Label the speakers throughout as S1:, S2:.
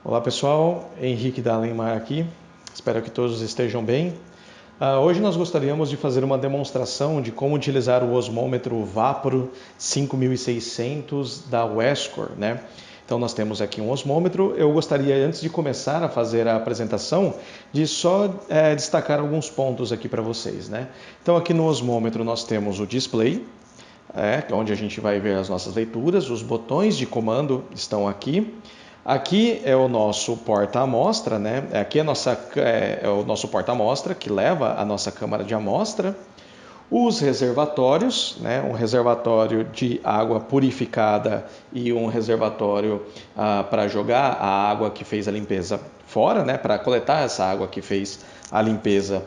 S1: Olá pessoal, Henrique da Alenmar aqui, espero que todos estejam bem. Hoje nós gostaríamos de fazer uma demonstração de como utilizar o osmômetro Vapro 5600 da Westcor, né? Então nós temos aqui um osmômetro. Eu gostaria, antes de começar a fazer a apresentação, de só destacar alguns pontos aqui para vocês, né? Então aqui no osmômetro nós temos o display, onde a gente vai ver as nossas leituras, os botões de comando estão aqui. Aqui é o nosso porta-amostra, né? Aqui é o nosso porta-amostra que leva a nossa câmara de amostra. Os reservatórios, né? Um reservatório de água purificada e um reservatório para jogar a água que fez a limpeza fora, né? Para coletar essa água que fez a limpeza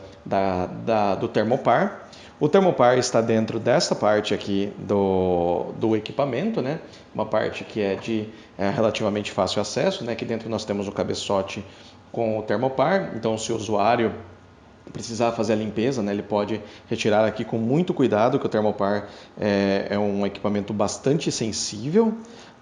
S1: do termopar. O termopar está dentro desta parte aqui do equipamento, né? Uma parte que é de relativamente fácil acesso, né? Aqui dentro nós temos o cabeçote com o termopar, então se o usuário precisar fazer a limpeza, né, ele pode retirar aqui com muito cuidado, que o termopar é um equipamento bastante sensível,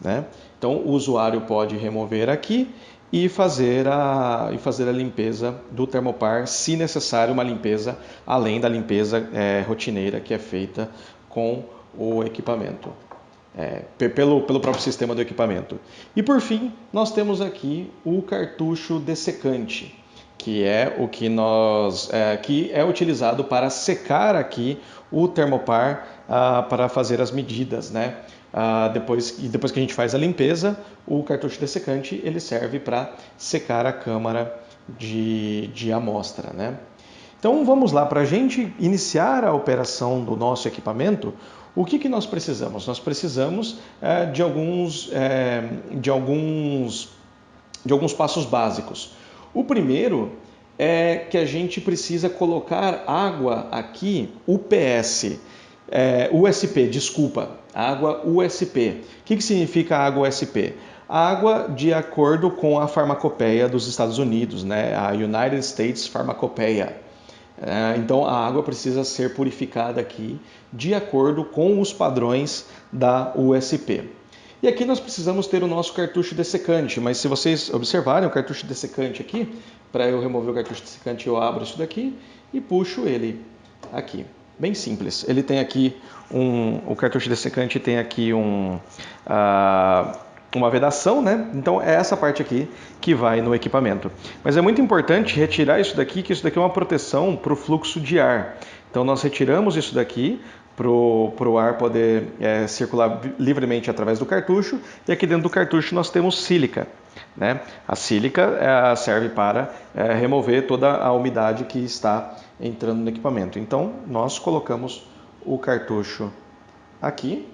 S1: né? Então o usuário pode remover aqui e fazer a limpeza do termopar, se necessário, uma limpeza além da limpeza rotineira que é feita com o equipamento. Pelo próprio sistema do equipamento. E por fim, nós temos aqui o cartucho dessecante, que é o que é utilizado para secar aqui o termopar para fazer as medidas, né? Depois que a gente faz a limpeza, o cartucho dessecante ele serve para secar a câmara de amostra, né? Então vamos lá, para a gente iniciar a operação do nosso equipamento, o que nós precisamos? Nós precisamos de alguns passos básicos. O primeiro é que a gente precisa colocar água aqui, água USP. O que significa água USP? Água de acordo com a farmacopeia dos Estados Unidos, né? A United States Pharmacopeia. Então a água precisa ser purificada aqui de acordo com os padrões da USP. E aqui nós precisamos ter o nosso cartucho dessecante, mas se vocês observarem o cartucho dessecante aqui, para eu remover o cartucho dessecante eu abro isso daqui e puxo ele aqui. Bem simples. Ele tem aqui o cartucho dessecante tem aqui uma vedação, né? Então é essa parte aqui que vai no equipamento. Mas é muito importante retirar isso daqui, que isso daqui é uma proteção para o fluxo de ar. Então nós retiramos isso daqui para o ar poder circular livremente através do cartucho, e aqui dentro do cartucho nós temos sílica, né? A sílica serve para remover toda a umidade que está entrando no equipamento. Então nós colocamos o cartucho aqui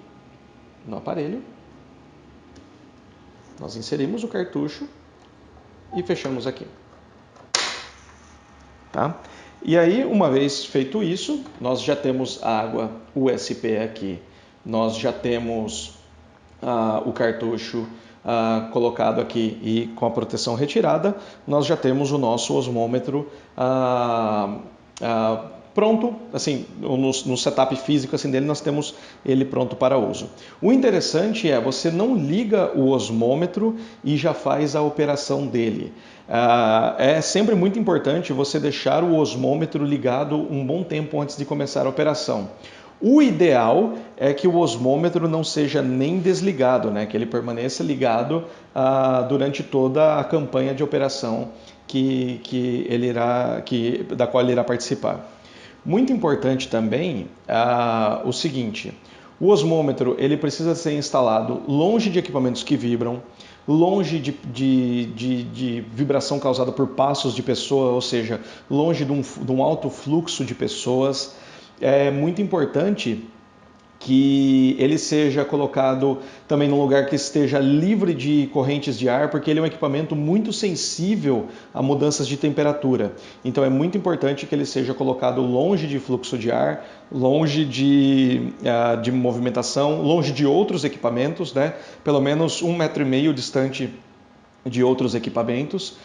S1: no aparelho, nós inserimos o cartucho e fechamos aqui, tá? E aí, uma vez feito isso, nós já temos a água USP aqui, nós já temos o cartucho colocado aqui e com a proteção retirada, nós já temos o nosso osmômetro pronto, assim, no setup físico assim, dele nós temos ele pronto para uso. O interessante é, você não liga o osmômetro e já faz a operação dele. É sempre muito importante você deixar o osmômetro ligado um bom tempo antes de começar a operação. O ideal é que o osmômetro não seja nem desligado, né? Que ele permaneça ligado durante toda a campanha de operação da qual ele irá participar. Muito importante também o seguinte: o osmômetro ele precisa ser instalado longe de equipamentos que vibram, longe de vibração causada por passos de pessoa, ou seja, longe de um alto fluxo de pessoas. É muito importante que ele seja colocado também num lugar que esteja livre de correntes de ar, porque ele é um equipamento muito sensível a mudanças de temperatura. Então é muito importante que ele seja colocado longe de fluxo de ar, longe de movimentação, longe de outros equipamentos, né? Pelo menos 1,5 metro distante de outros equipamentos.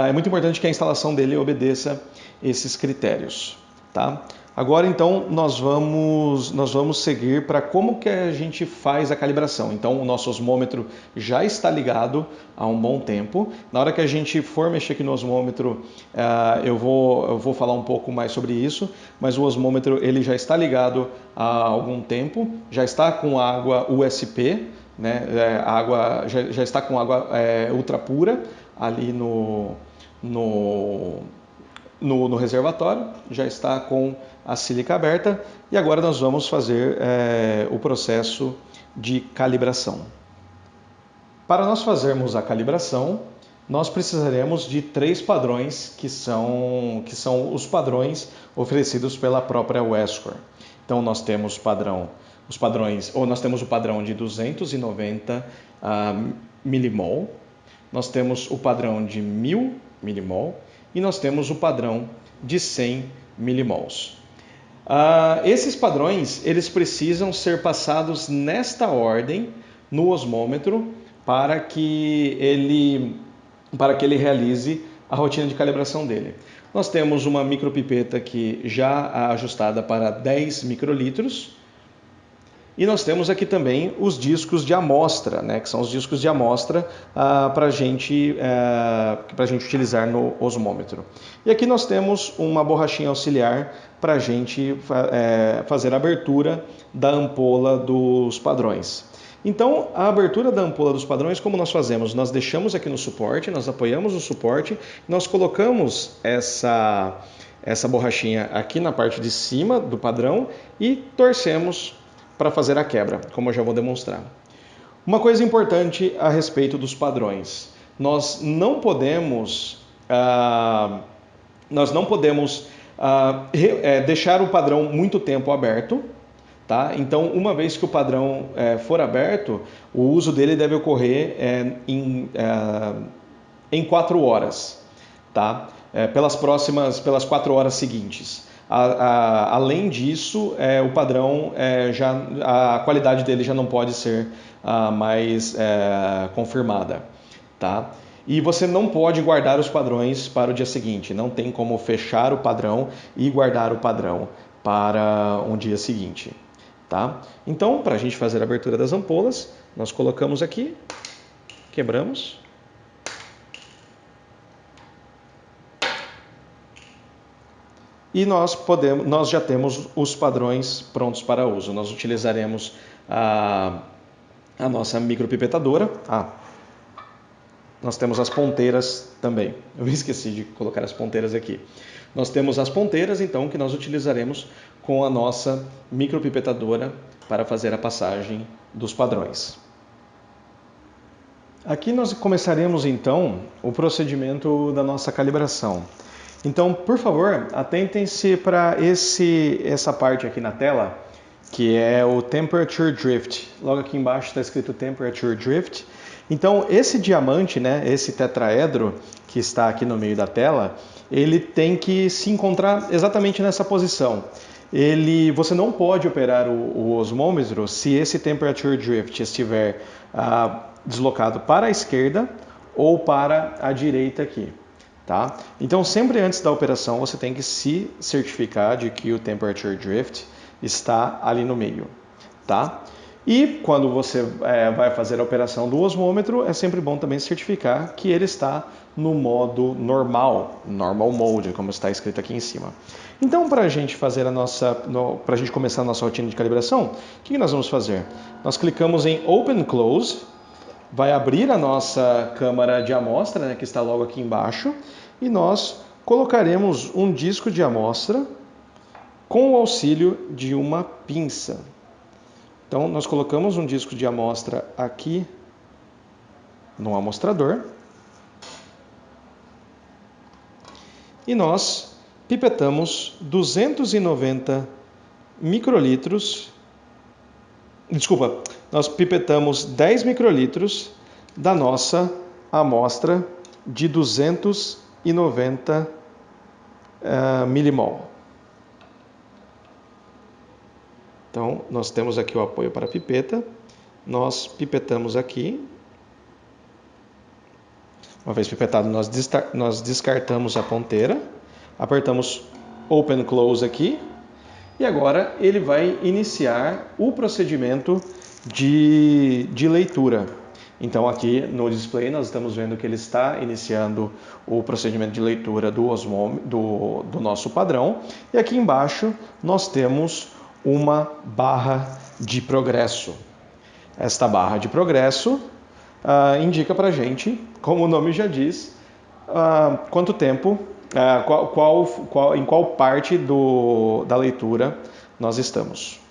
S1: É muito importante que a instalação dele obedeça esses critérios, tá? Agora então nós vamos seguir para como que a gente faz a calibração. Então o nosso osmômetro já está ligado há um bom tempo. Na hora que a gente for mexer aqui no osmômetro, eu vou falar um pouco mais sobre isso, mas o osmômetro ele já está ligado há algum tempo, já está com água USP, né? A água já está com água ultra pura ali no reservatório, já está com a sílica aberta e agora nós vamos fazer o processo de calibração. Para nós fazermos a calibração, nós precisaremos de 3 padrões que são os padrões oferecidos pela própria Westcor. Então nós temos nós temos o padrão de 290 milimol, nós temos o padrão de 1000 milimol e nós temos o padrão de 100 milimols. Esses padrões eles precisam ser passados nesta ordem no osmômetro para que ele realize a rotina de calibração dele. Nós temos uma micropipeta aqui já ajustada para 10 microlitros. E nós temos aqui também os discos de amostra, né, que são os discos de amostra para a gente utilizar no osmômetro. E aqui nós temos uma borrachinha auxiliar para a gente fazer a abertura da ampola dos padrões. Então, a abertura da ampola dos padrões, como nós fazemos? Nós deixamos aqui no suporte, nós apoiamos o suporte, nós colocamos essa borrachinha aqui na parte de cima do padrão e torcemos para fazer a quebra, como eu já vou demonstrar. Uma coisa importante a respeito dos padrões. Nós não podemos deixar o padrão muito tempo aberto. Tá? Então, uma vez que o padrão for aberto, o uso dele deve ocorrer em 4 horas, tá? Pelas 4 horas seguintes. Além disso, o padrão a qualidade dele já não pode ser mais confirmada, tá? E você não pode guardar os padrões para o dia seguinte. Não tem como fechar o padrão e guardar o padrão para um dia seguinte. Tá? Então, para a gente fazer a abertura das ampolas, nós colocamos aqui, quebramos. E nós já temos os padrões prontos para uso. Nós utilizaremos a nossa micropipetadora. Nós temos as ponteiras também. Eu esqueci de colocar as ponteiras aqui. Nós temos as ponteiras, então, que nós utilizaremos com a nossa micropipetadora para fazer a passagem dos padrões. Aqui nós começaremos, então, o procedimento da nossa calibração. Então, por favor, atentem-se para essa parte aqui na tela, que é o Temperature Drift. Logo aqui embaixo está escrito Temperature Drift. Então, esse diamante, né, esse tetraedro que está aqui no meio da tela, ele tem que se encontrar exatamente nessa posição. Você não pode operar o osmômetro se esse Temperature Drift estiver deslocado para a esquerda ou para a direita aqui. Tá? Então, sempre antes da operação, você tem que se certificar de que o Temperature Drift está ali no meio. Tá? E quando você vai fazer a operação do osmômetro, é sempre bom também certificar que ele está no modo normal, Normal Mode, como está escrito aqui em cima. Então, para a gente começar a nossa rotina de calibração, o que nós vamos fazer? Nós clicamos em Open Close, vai abrir a nossa câmara de amostra, né, que está logo aqui embaixo, e nós colocaremos um disco de amostra com o auxílio de uma pinça. Então, nós colocamos um disco de amostra aqui no amostrador e nós pipetamos 290 microlitros. Desculpa, nós pipetamos 10 microlitros da nossa amostra de 290 milimol. Então, nós temos aqui o apoio para a pipeta, nós pipetamos aqui. Uma vez pipetado, nós descartamos a ponteira, apertamos Open Close aqui E agora ele vai iniciar o procedimento de leitura. Então aqui no display nós estamos vendo que ele está iniciando o procedimento de leitura do nosso padrão. E aqui embaixo nós temos uma barra de progresso. Esta barra de progresso indica para a gente, como o nome já diz, quanto tempo, em qual parte da leitura nós estamos.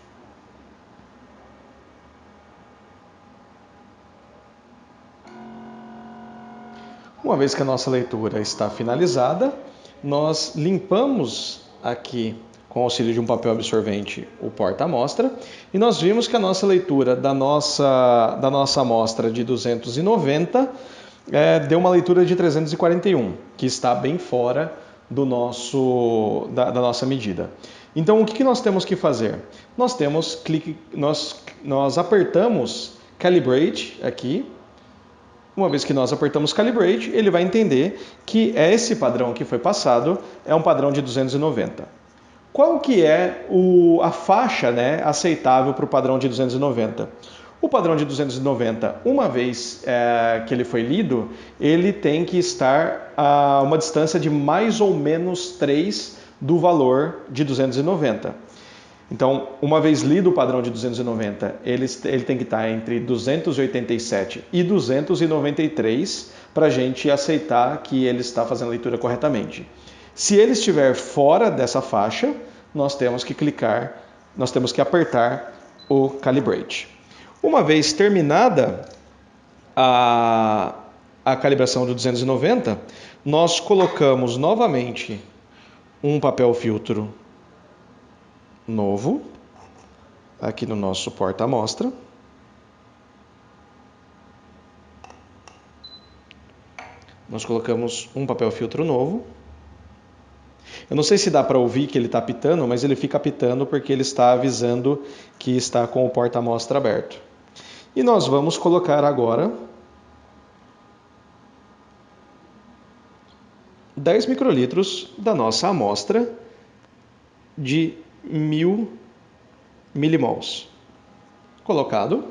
S1: Uma vez que a nossa leitura está finalizada, nós limpamos aqui, com o auxílio de um papel absorvente, o porta-amostra, e nós vimos que a nossa leitura da nossa amostra de 290 deu uma leitura de 341, que está bem fora da nossa medida. Então, o que nós temos que fazer? Nós apertamos Calibrate aqui. Uma vez que nós apertamos Calibrate, ele vai entender que esse padrão que foi passado é um padrão de 290. Qual que é a faixa, né, aceitável para o padrão de 290? O padrão de 290, uma vez que ele foi lido, ele tem que estar a uma distância de mais ou menos 3 do valor de 290. Então, uma vez lido o padrão de 290, ele tem que estar entre 287 e 293 para a gente aceitar que ele está fazendo a leitura corretamente. Se ele estiver fora dessa faixa, nós temos que apertar o Calibrate. Uma vez terminada a calibração do 290, nós colocamos novamente um papel filtro novo aqui no nosso porta-amostra. Nós colocamos um papel filtro novo. Eu não sei se dá para ouvir que ele está apitando, mas ele fica apitando porque ele está avisando que está com o porta-amostra aberto. E nós vamos colocar agora 10 microlitros da nossa amostra de 1000 milimols. Colocado,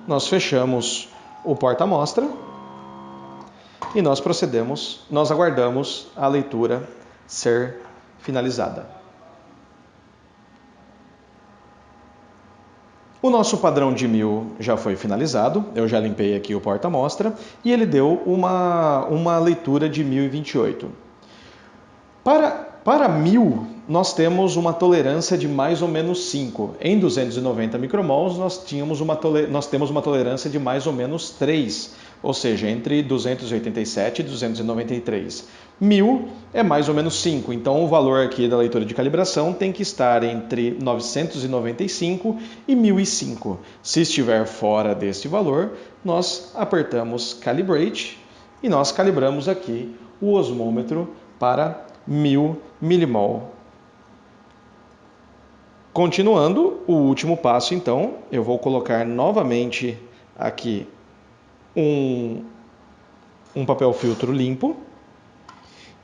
S1: nós fechamos o porta-amostra e nós aguardamos a leitura ser finalizada. O nosso padrão de 1000 já foi finalizado, eu já limpei aqui o porta-amostra e ele deu uma leitura de 1028. Para 1000, nós temos uma tolerância de mais ou menos 5. Em 290 micromols, nós temos uma tolerância de mais ou menos 3, ou seja, entre 287 e 293. 1000 é mais ou menos 5, então o valor aqui da leitura de calibração tem que estar entre 995 e 1005. Se estiver fora deste valor, nós apertamos Calibrate e nós calibramos aqui o osmômetro para 1000 milimol. Continuando, o último passo, então, eu vou colocar novamente aqui um papel filtro limpo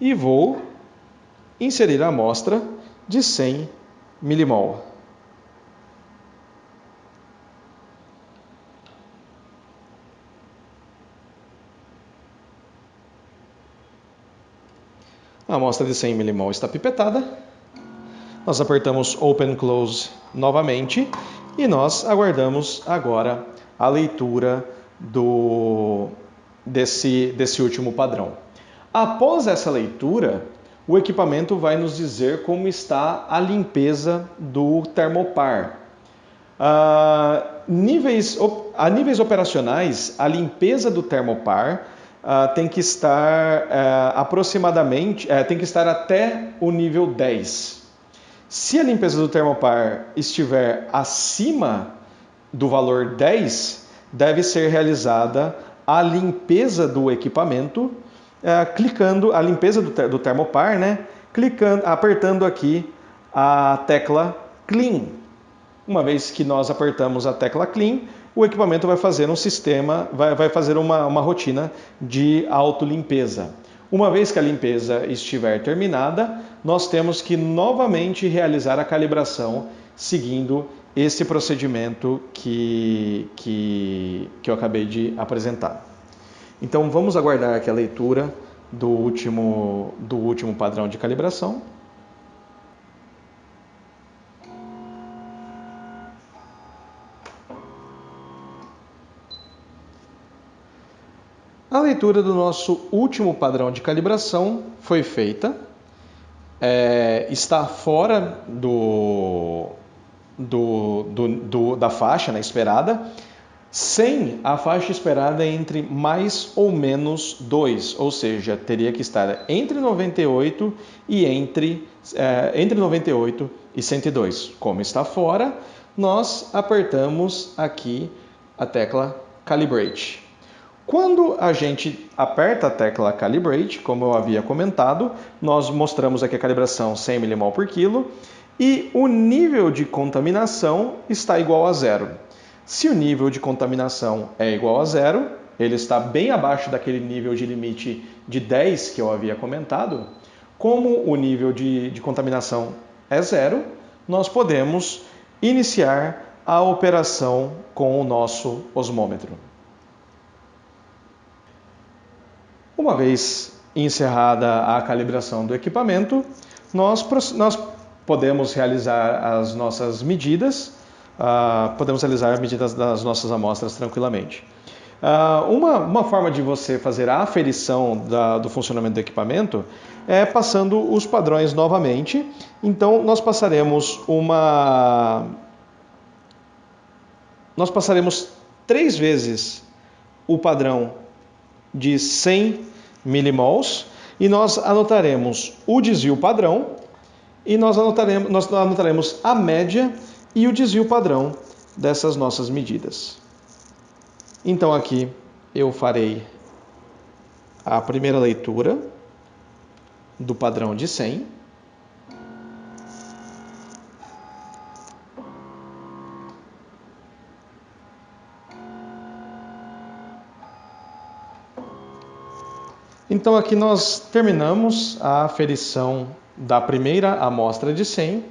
S1: e vou inserir a amostra de 100 milimol. A amostra de 100 milimol está pipetada. Nós apertamos Open Close novamente e nós aguardamos agora a leitura desse último padrão. Após essa leitura, o equipamento vai nos dizer como está a limpeza do termopar. A níveis operacionais, a limpeza do termopar tem que estar tem que estar até o nível 10. Se a limpeza do termopar estiver acima do valor 10, deve ser realizada a limpeza do equipamento, a limpeza do termopar, né? Apertando aqui a tecla Clean. Uma vez que nós apertamos a tecla Clean, o equipamento vai fazer vai fazer uma rotina de autolimpeza. Uma vez que a limpeza estiver terminada, nós temos que novamente realizar a calibração seguindo esse procedimento que eu acabei de apresentar. Então vamos aguardar aqui a leitura do último padrão de calibração. A leitura do nosso último padrão de calibração foi feita. Está fora da faixa, né, esperada, sem a faixa esperada entre mais ou menos 2, ou seja, teria que estar entre 98 e entre 98 e 102. Como está fora, nós apertamos aqui a tecla Calibrate. Quando a gente aperta a tecla Calibrate, como eu havia comentado, nós mostramos aqui a calibração 100 mmol por quilo e o nível de contaminação está igual a 0. Se o nível de contaminação é igual a 0, ele está bem abaixo daquele nível de limite de 10 que eu havia comentado. Como o nível de contaminação é 0, nós podemos iniciar a operação com o nosso osmômetro. Uma vez encerrada a calibração do equipamento, nós podemos realizar as nossas medidas, podemos realizar as medidas das nossas amostras tranquilamente. Uma forma de você fazer a aferição do funcionamento do equipamento é passando os padrões novamente. Então, nós passaremos 3 vezes o padrão de 100 milimols e nós anotaremos o desvio padrão e nós anotaremos a média e o desvio padrão dessas nossas medidas. Então aqui eu farei a primeira leitura do padrão de 100. Então aqui nós terminamos a aferição da primeira amostra de 100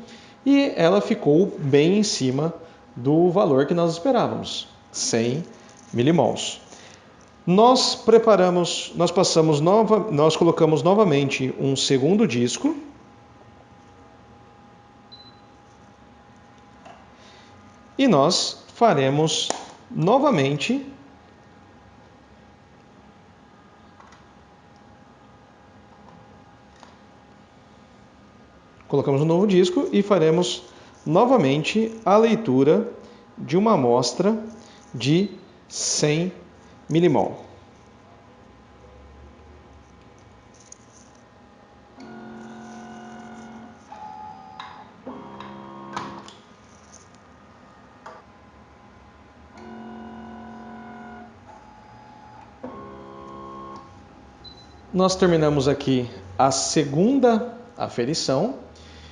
S1: e ela ficou bem em cima do valor que nós esperávamos, 100 milimols. Nós colocamos novamente um segundo disco e nós faremos novamente colocamos um novo disco e faremos novamente a leitura de uma amostra de 100 millimol. Nós terminamos aqui a segunda aferição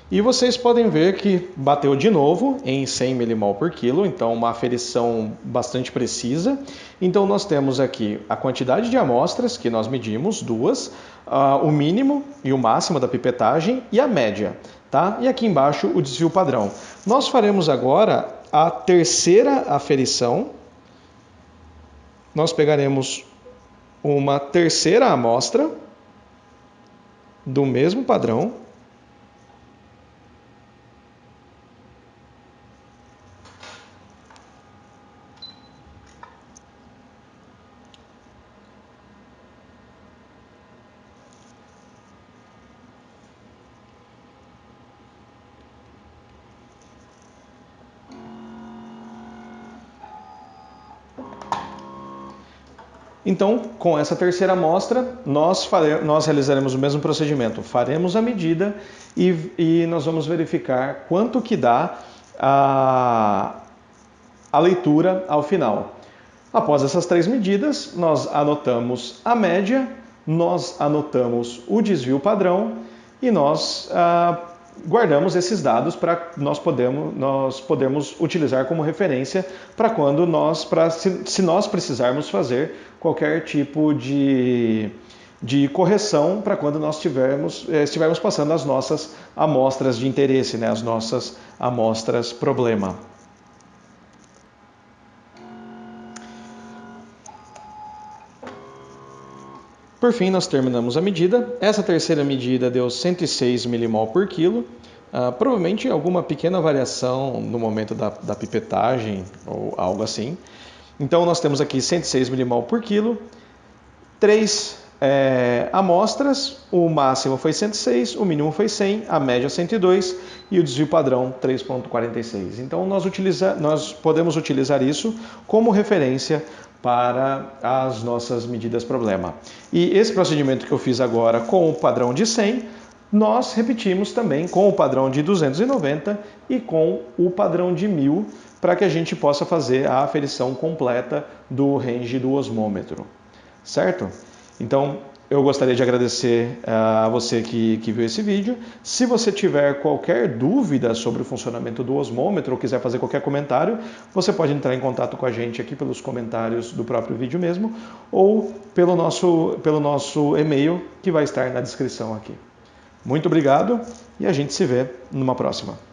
S1: e vocês podem ver que bateu de novo em 100 millimol por quilo, então uma aferição bastante precisa. Então nós temos aqui a quantidade de amostras que nós medimos, 2, o mínimo e o máximo da pipetagem e a média, tá? E aqui embaixo o desvio padrão. Nós faremos agora a terceira aferição. Nós pegaremos uma terceira amostra do mesmo padrão. Então, com essa terceira amostra, nós realizaremos o mesmo procedimento. Faremos a medida e nós vamos verificar quanto que dá a leitura ao final. Após essas 3 medidas, nós anotamos a média, nós anotamos o desvio padrão e nós guardamos esses dados para nós podermos utilizar como referência para se nós precisarmos fazer qualquer tipo de de correção para quando nós estivermos passando as nossas amostras de interesse, né? As nossas amostras problema. Por fim, nós terminamos a medida. Essa terceira medida deu 106 milimol por quilo. Provavelmente alguma pequena variação no momento da pipetagem ou algo assim. Então nós temos aqui 106 milimol por quilo, 3 amostras, o máximo foi 106, o mínimo foi 100, a média 102 e o desvio padrão 3,46. Então nós podemos utilizar isso como referência para as nossas medidas problema. E esse procedimento que eu fiz agora com o padrão de 100, nós repetimos também com o padrão de 290 e com o padrão de 1000, para que a gente possa fazer a aferição completa do range do osmômetro, certo? Então, eu gostaria de agradecer a você que viu esse vídeo. Se você tiver qualquer dúvida sobre o funcionamento do osmômetro ou quiser fazer qualquer comentário, você pode entrar em contato com a gente aqui pelos comentários do próprio vídeo mesmo ou pelo nosso e-mail que vai estar na descrição aqui. Muito obrigado e a gente se vê numa próxima.